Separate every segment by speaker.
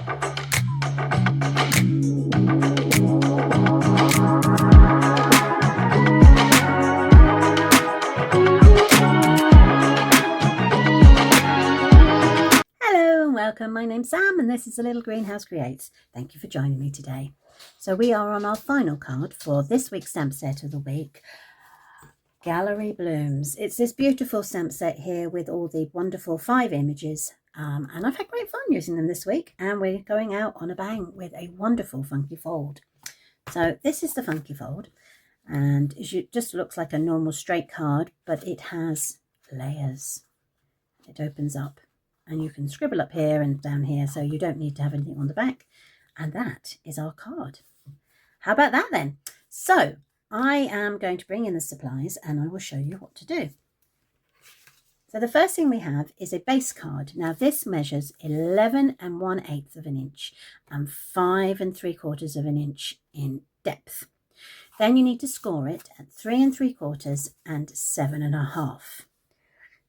Speaker 1: Welcome, my name's Sam and this is The Little Greenhouse Creates. Thank you for joining me today. So we are on our final card for this week's stamp set of the week, Gallery Blooms. It's this beautiful stamp set here with all the wonderful 5 images and I've had great fun using them this week, and we're going out on a bang with a wonderful funky fold. So this is the funky fold, and it just looks like a normal straight card, but it has layers. It opens up and you can scribble up here and down here, so you don't need to have anything on the back. And that is our card. How about that then? So I am going to bring in the supplies and I will show you what to do. So the first thing we have is a base card. Now this measures 11 1/8 of an inch and 5 3/4 of an inch in depth. Then you need to score it at 3 3/4 and 7 1/2.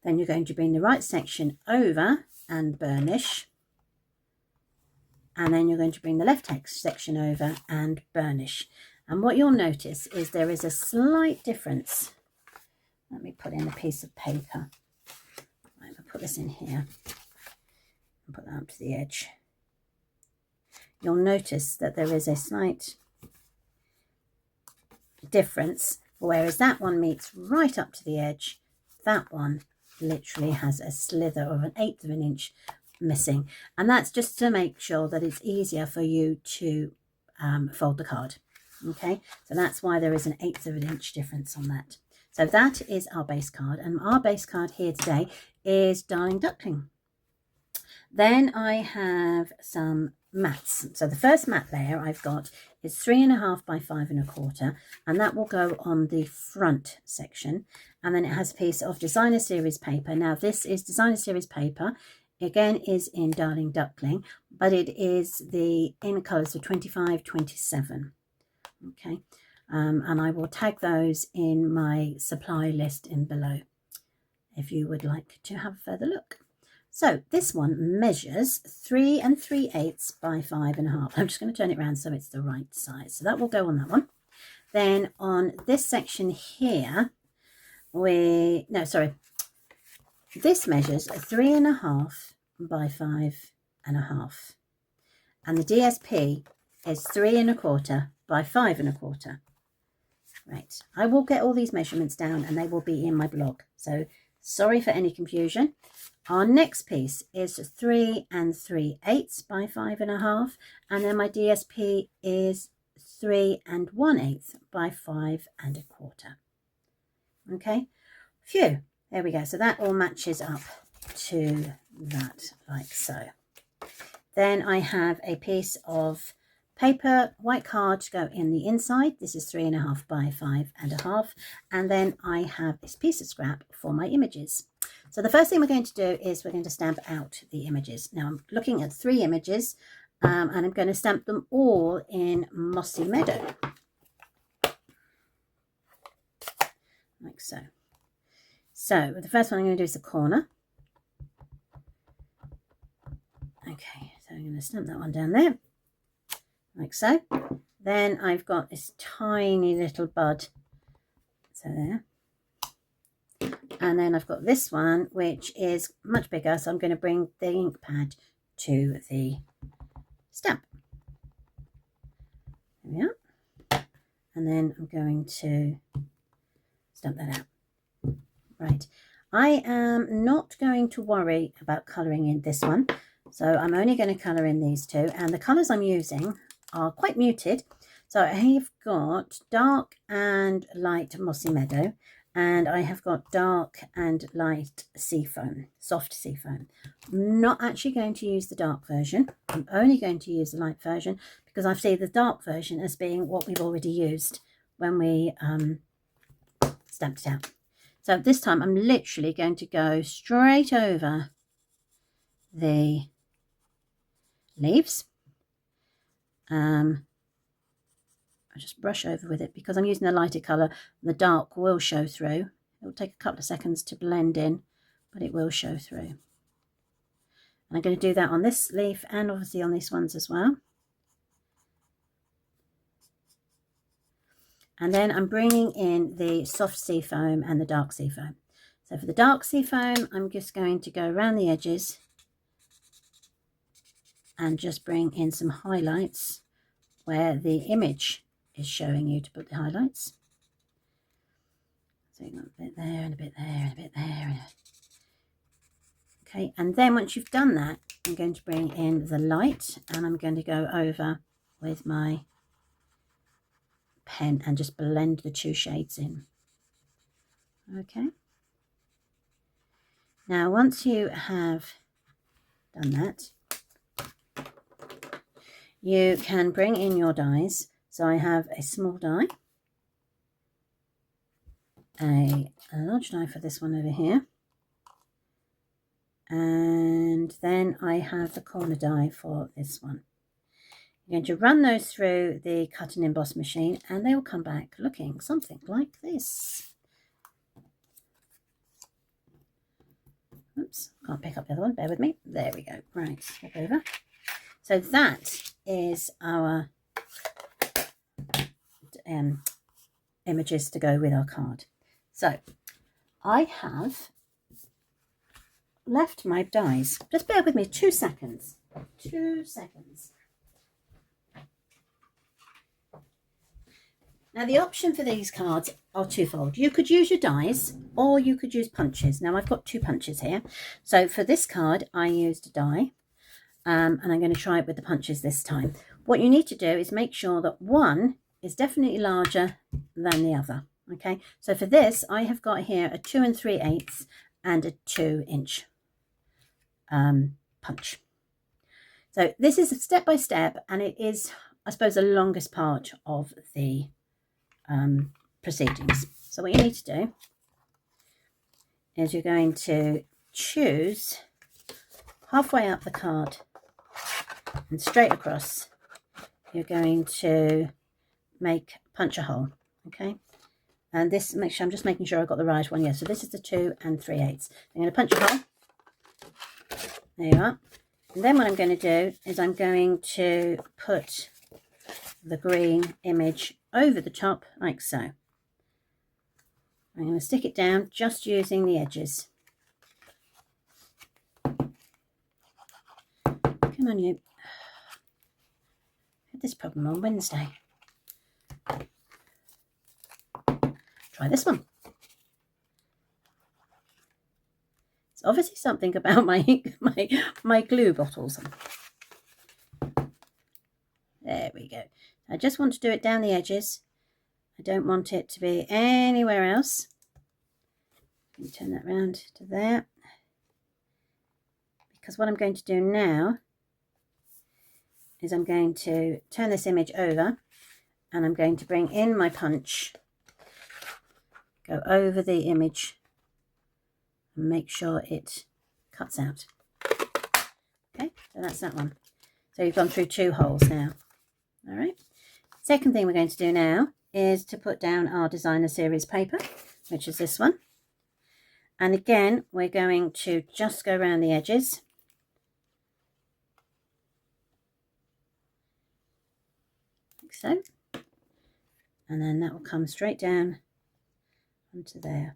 Speaker 1: Then you're going to bring the right section over and burnish. And then you're going to bring the left section over and burnish. And what you'll notice is there is a slight difference. Let me put in a piece of paper. I'm going to put this in here and put that up to the edge. You'll notice that there is a slight difference, whereas that one meets right up to the edge. That one literally has a slither of 1/8 of an inch missing, and that's just to make sure that it's easier for you to fold the card. Okay, so that's why there is 1/8 of an inch difference on that. So that is our base card, and our base card here today is Darling Duckling. Then I have some mats. So the first mat layer I've got is 3 1/2 by 5 1/4, and that will go on the front section. And then it has a piece of Designer Series paper. Now this is Designer Series paper, again is in Darling Duckling, but it is in colours of 25, 27. Okay, and I will tag those in my supply list in below if you would like to have a further look. So this one measures 3 3/8 by 5 1/2. I'm just going to turn it around so it's the right size. So that will go on that one. Then on this section here, this measures 3 1/2 by 5 1/2. And the DSP is 3 1/4 by 5 1/4. Right, I will get all these measurements down and they will be in my blog. So sorry for any confusion. Our next piece is 3 3/8 by 5 1/2, and then my DSP is 3 1/8 by 5 1/4. Okay, phew, there we go. So that all matches up to that, like so. Then I have a piece of paper, white card to go in the inside. This is 3 1/2 by 5 1/2, and then I have this piece of scrap for my images. So the first thing we're going to do is we're going to stamp out the images. Now I'm looking at 3 images and I'm going to stamp them all in Mossy Meadow. Like so. So the first one I'm going to do is the corner. Okay, so I'm going to stamp that one down there. Like so. Then I've got this tiny little bud. So there. And then I've got this one, which is much bigger. So I'm going to bring the ink pad to the stamp. There we are. And then I'm going to stamp that out. Right. I am not going to worry about colouring in this one. So I'm only going to colour in these two. And the colours I'm using are quite muted. So I have got dark and light Mossy Meadow. And I have got dark and light Seafoam, soft Seafoam. I'm not actually going to use the dark version. I'm only going to use the light version because I see the dark version as being what we've already used when we stamped it out. So this time I'm literally going to go straight over the leaves. I just brush over with it because I'm using a lighter colour. The dark will show through. It will take a couple of seconds to blend in, but it will show through. And I'm going to do that on this leaf and obviously on these ones as well. And then I'm bringing in the soft sea foam and the dark sea foam. So for the dark sea foam, I'm just going to go around the edges and just bring in some highlights where the image is showing you to put the highlights. So you've got a bit there and a bit there and a bit there. Okay, and then once you've done that, I'm going to bring in the light and I'm going to go over with my pen and just blend the two shades in. Okay. Now, once you have done that, you can bring in your dies. So I have a small die, a large die for this one over here, and then I have the corner die for this one. You're going to run those through the cut and emboss machine and they will come back looking something like this. Oops, can't pick up the other one, bear with me. There we go. Right, flip over. So that is our images to go with our card. So I have left my dies. Just bear with me 2 seconds. 2 seconds. Now the option for these cards are twofold. You could use your dies or you could use punches. Now I've got 2 punches here. So for this card I used a die and I'm going to try it with the punches this time. What you need to do is make sure that one is definitely larger than the other. Okay, so for this I have got here a 2 3/8 and a 2-inch punch. So this is a step by step and it is, I suppose, the longest part of the proceedings. So what you need to do is you're going to choose halfway up the card and straight across. You're going to punch a hole. Okay, and this, make sure I'm just making sure I've got the right one. Yeah, so this is the 2 3/8. I'm going to punch a hole. There you are. And then what I'm going to do is I'm going to put the green image over the top like so. I'm going to stick it down just using the edges. Come on, you. I had this problem on Wednesday. Try this one. It's obviously something about my glue bottles. There we go. I just want to do it down the edges. I don't want it to be anywhere else. Let me turn that round to there. Because what I'm going to do now is I'm going to turn this image over and I'm going to bring in my punch, go over the image and make sure it cuts out. Okay, so that's that one. So you've gone through 2 holes now. All right. Second thing we're going to do now is to put down our designer series paper, which is this one. And again, we're going to just go around the edges. Like so. And then that will come straight down onto there.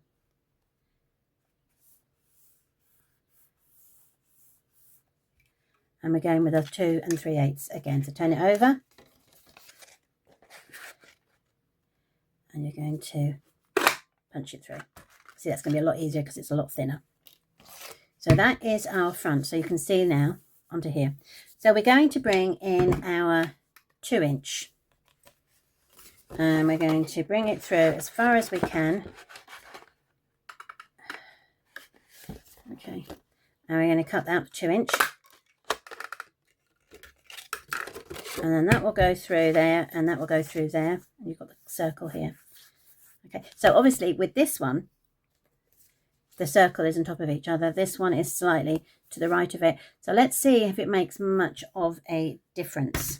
Speaker 1: And we're going with a 2 3/8 again. So turn it over. And you're going to punch it through. See, that's going to be a lot easier because it's a lot thinner. So that is our front. So you can see now onto here. So we're going to bring in our 2-inch. And we're going to bring it through as far as we can. Okay. And we're going to cut that 2-inch. And then that will go through there and that will go through there. And you've got the circle here. Okay, so obviously with this one, the circle is on top of each other. This one is slightly to the right of it. So let's see if it makes much of a difference.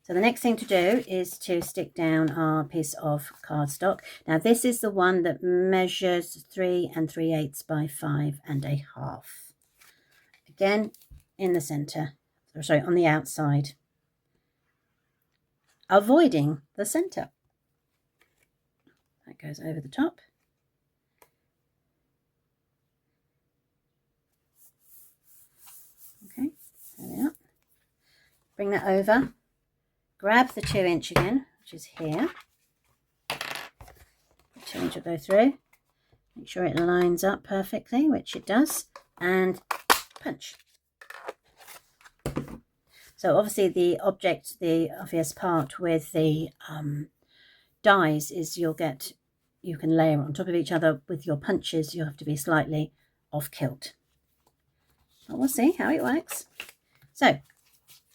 Speaker 1: So the next thing to do is to stick down our piece of cardstock. Now this is the one that measures 3 3/8 by 5 1/2. Again, in the center, sorry, on the outside, avoiding the center. That goes over the top. Okay, there we are. Bring that over, grab the 2-inch again, which is here. The 2-inch will go through. Make sure it lines up perfectly, which it does, and punch. So obviously the obvious part with the dies is you can layer on top of each other. With your punches, you have to be slightly off kilt. But we'll see how it works. So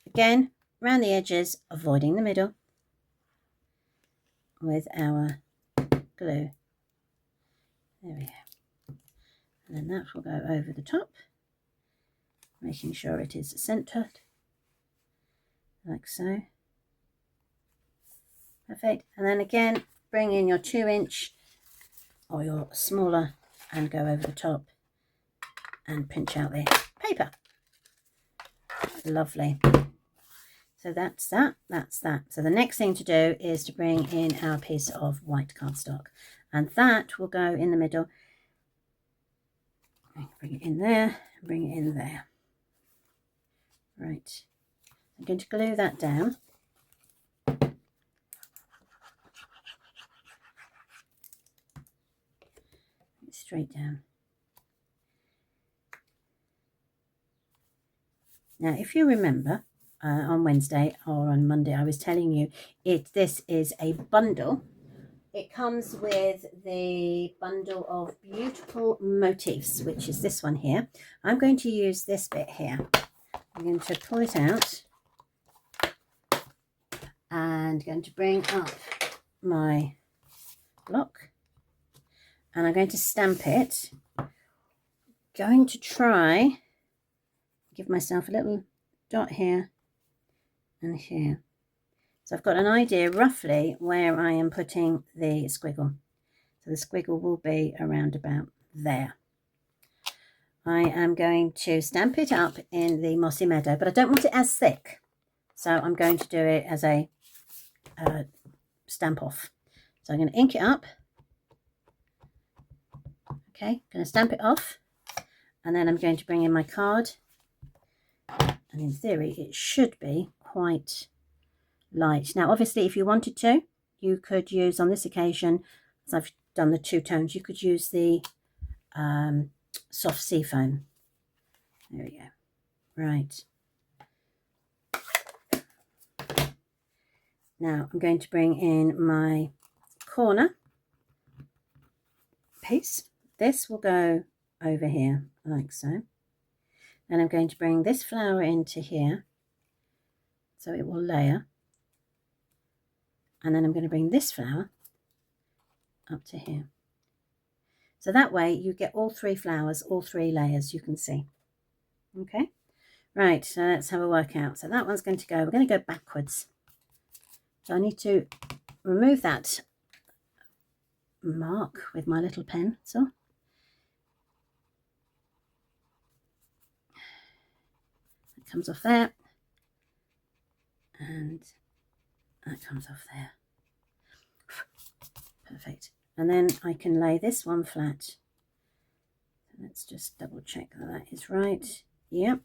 Speaker 1: again, around the edges, avoiding the middle with our glue. There we go. And then that will go over the top, making sure it is centered, like so. Perfect. And then again, bring in your 2-inch or your smaller and go over the top and pinch out the paper. Lovely. So that's that. So the next thing to do is to bring in our piece of white cardstock, and that will go in the middle. Bring it in there, bring it in there. Right. I'm going to glue that down. Straight down. Now, if you remember, on Wednesday or on Monday, I was telling you this is a bundle. It comes with the bundle of beautiful motifs, which is this one here. I'm going to use this bit here. I'm going to pull it out and going to bring up my block, and I'm going to stamp it. Going to try give myself a little dot here and here. So I've got an idea roughly where I am putting the squiggle. So the squiggle will be around about there. I am going to stamp it up in the Mossy Meadow, but I don't want it as thick. So I'm going to do it as a stamp off. So I'm going to ink it up. Okay, going to stamp it off. And then I'm going to bring in my card. And in theory, it should be quite light. Now, obviously, if you wanted to, you could use, on this occasion, as I've done the 2 tones, you could use the soft seafoam. There we go. Right. Now, I'm going to bring in my corner piece. This will go over here, like so. And I'm going to bring this flower into here, so it will layer. And then I'm going to bring this flower up to here. So that way you get all 3 flowers, all 3 layers, you can see. Okay, right, so let's have a workout. So that one's going to go, we're going to go backwards. So I need to remove that mark with my little pencil. It comes off there. And that comes off there. Perfect. And then I can lay this one flat. Let's just double check that that is right. Yep.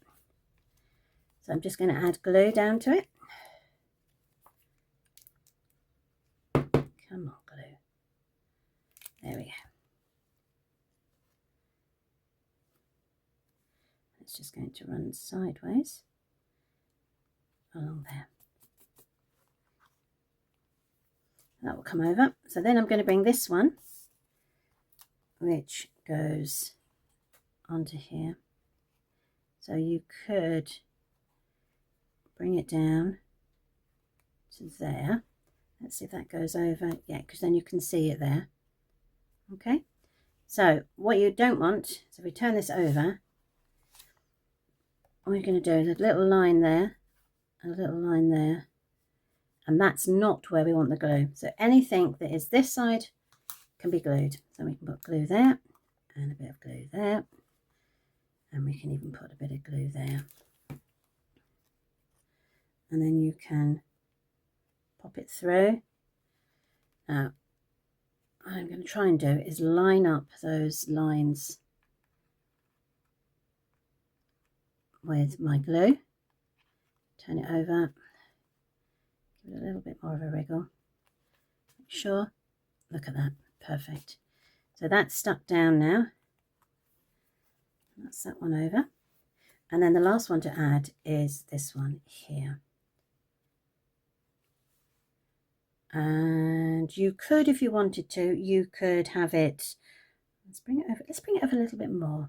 Speaker 1: So I'm just going to add glue down to it. Come on, glue. There we go. It's just going to run sideways along there. That will come over. So then I'm going to bring this one, which goes onto here. So you could bring it down to there. Let's see if that goes over. Yeah, because then you can see it there. Okay. So what you don't want, so if we turn this over, what you're going to do is a little line there, a little line there. And that's not where we want the glue. So anything that is this side can be glued. So we can put glue there and a bit of glue there. And we can even put a bit of glue there. and then you can pop it through. Now, what I'm going to try and do is line up those lines with my glue. Turn it over, give it a little bit more of a wriggle. Make sure, look at that, perfect. So that's stuck down now. That's that one over. And then the last one to add is this one here. And you could, if you wanted to, you could have it, let's bring it over a little bit more,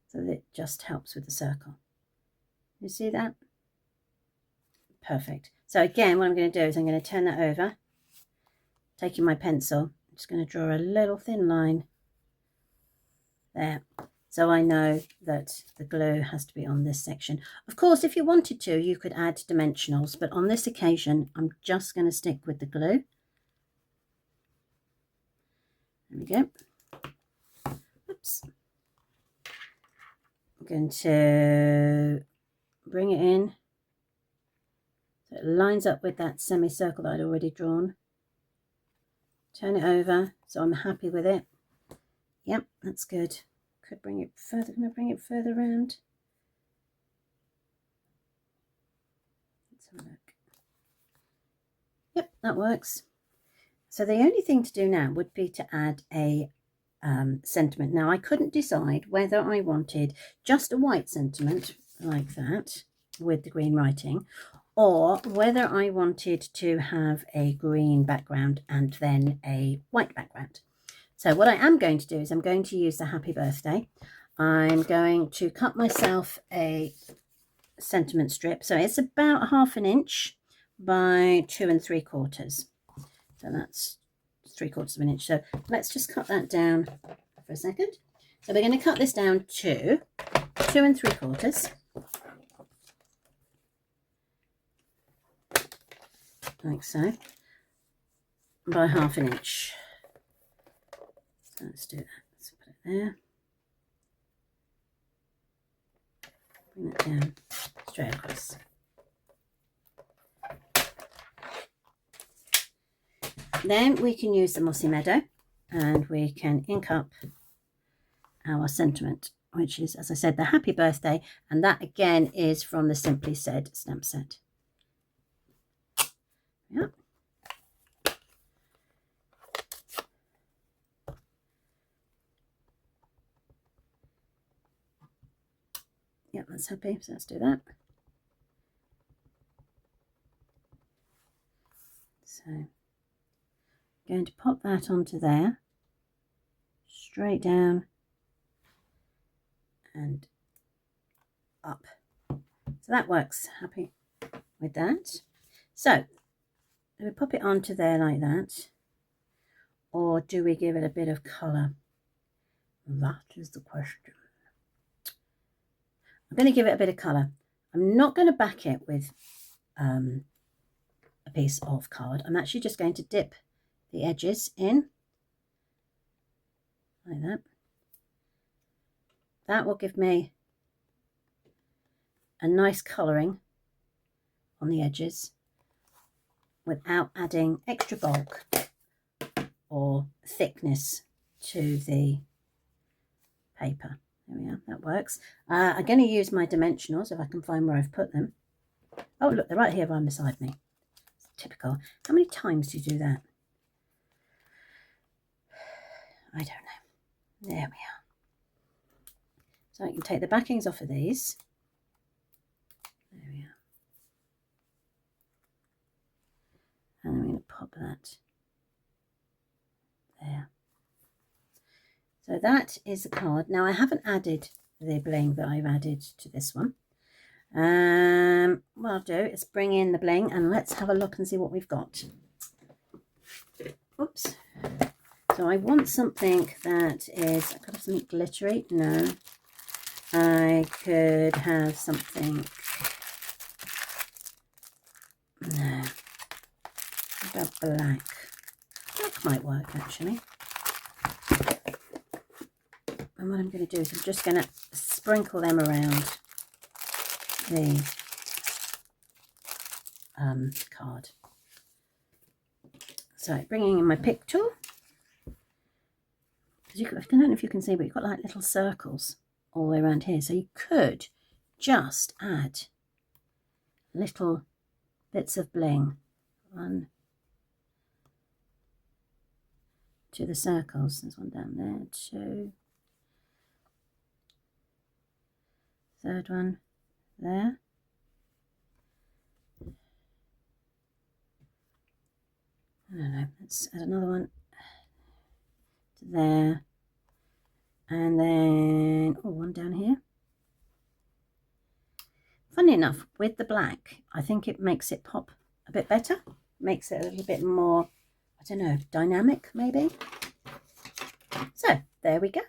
Speaker 1: so that it just helps with the circle. You see that? Perfect. So again, what I'm going to do is I'm going to turn that over, taking my pencil, I'm just going to draw a little thin line there, so I know that the glue has to be on this section. Of course, if you wanted to, you could add dimensionals, but on this occasion, I'm just going to stick with the glue. There we go. Oops. I'm going to bring it in so it lines up with that semicircle that I'd already drawn. Turn it over so I'm happy with it. Yep, that's good. Could bring it further. Can I bring it further around? Let's have a look. Yep, that works. So the only thing to do now would be to add a sentiment. Now I couldn't decide whether I wanted just a white sentiment like that with the green writing, or whether I wanted to have a green background and then a white background. So what I am going to do is I'm going to use the happy birthday. I'm going to cut myself a sentiment strip. So it's about 1/2 inch by 2 3/4. So that's 3/4 of an inch. So let's just cut that down for a second. So we're going to cut this down to 2 3/4. Like so. By 1/2 inch. So let's do that. Let's put it there. Bring it down straight across. Then we can use the Mossy Meadow and we can ink up our sentiment, which is, as I said, the happy birthday, and that again is from the Simply Said stamp set. Yep. Yep, that's happy, so let's do that. So I'm going to pop that onto there, straight down and up. So that works. Happy with that. So do we pop it onto there like that, or do we give it a bit of colour? That is the question. I'm going to give it a bit of colour. I'm not going to back it with a piece of card. I'm actually just going to dip the edges in like that. That will give me a nice colouring on the edges without adding extra bulk or thickness to the paper. There we are, that works. I'm going to use my dimensionals if I can find where I've put them. Oh, look, they're right here right beside me. It's typical. How many times do you do that? I don't know. There we are. So I can take the backings off of these. There we are. And I'm going to pop that there. So that is the card. Now I haven't added the bling that I've added to this one. What I'll do is bring in the bling and let's have a look and see what we've got. Oops. So I want something that is, I could have something glittery. No. I could have something. No. What about black? Black might work actually. And what I'm going to do is I'm just going to sprinkle them around the card. So bringing in my pick tool. I don't know if you can see, but you've got like little circles all the way around here. So you could just add little bits of bling on to the circles. There's one down there, 2. Third one there. I don't know, let's add another one to there. And then, oh, one down here. Funny enough, with the black, I think it makes it pop a bit better. Makes it a little bit more, I don't know, dynamic maybe. So, there we go.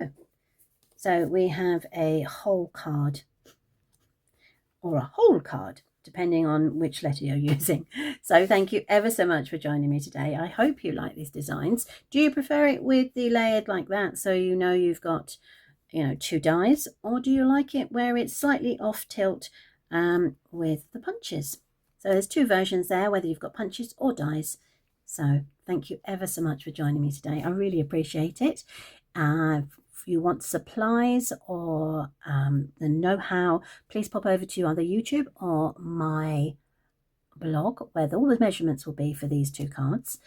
Speaker 1: So, we have a whole card, or a whole card, depending on which letter you're using. So thank you ever so much for joining me today. I hope you like these designs. Do you prefer it with the layered like that, so you know you've got, you know, 2 dies, or do you like it where it's slightly off tilt with the punches? So there's 2 versions there, whether you've got punches or dies. So thank you ever so much for joining me today. I really appreciate it. If you want supplies or the know-how, please pop over to either YouTube or my blog, where all the measurements will be for these 2 cards,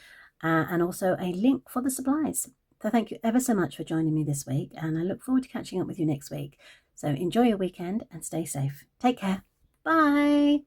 Speaker 1: and also a link for the supplies. So thank you ever so much for joining me this week, and I look forward to catching up with you next week. So enjoy your weekend and stay safe. Take care. Bye.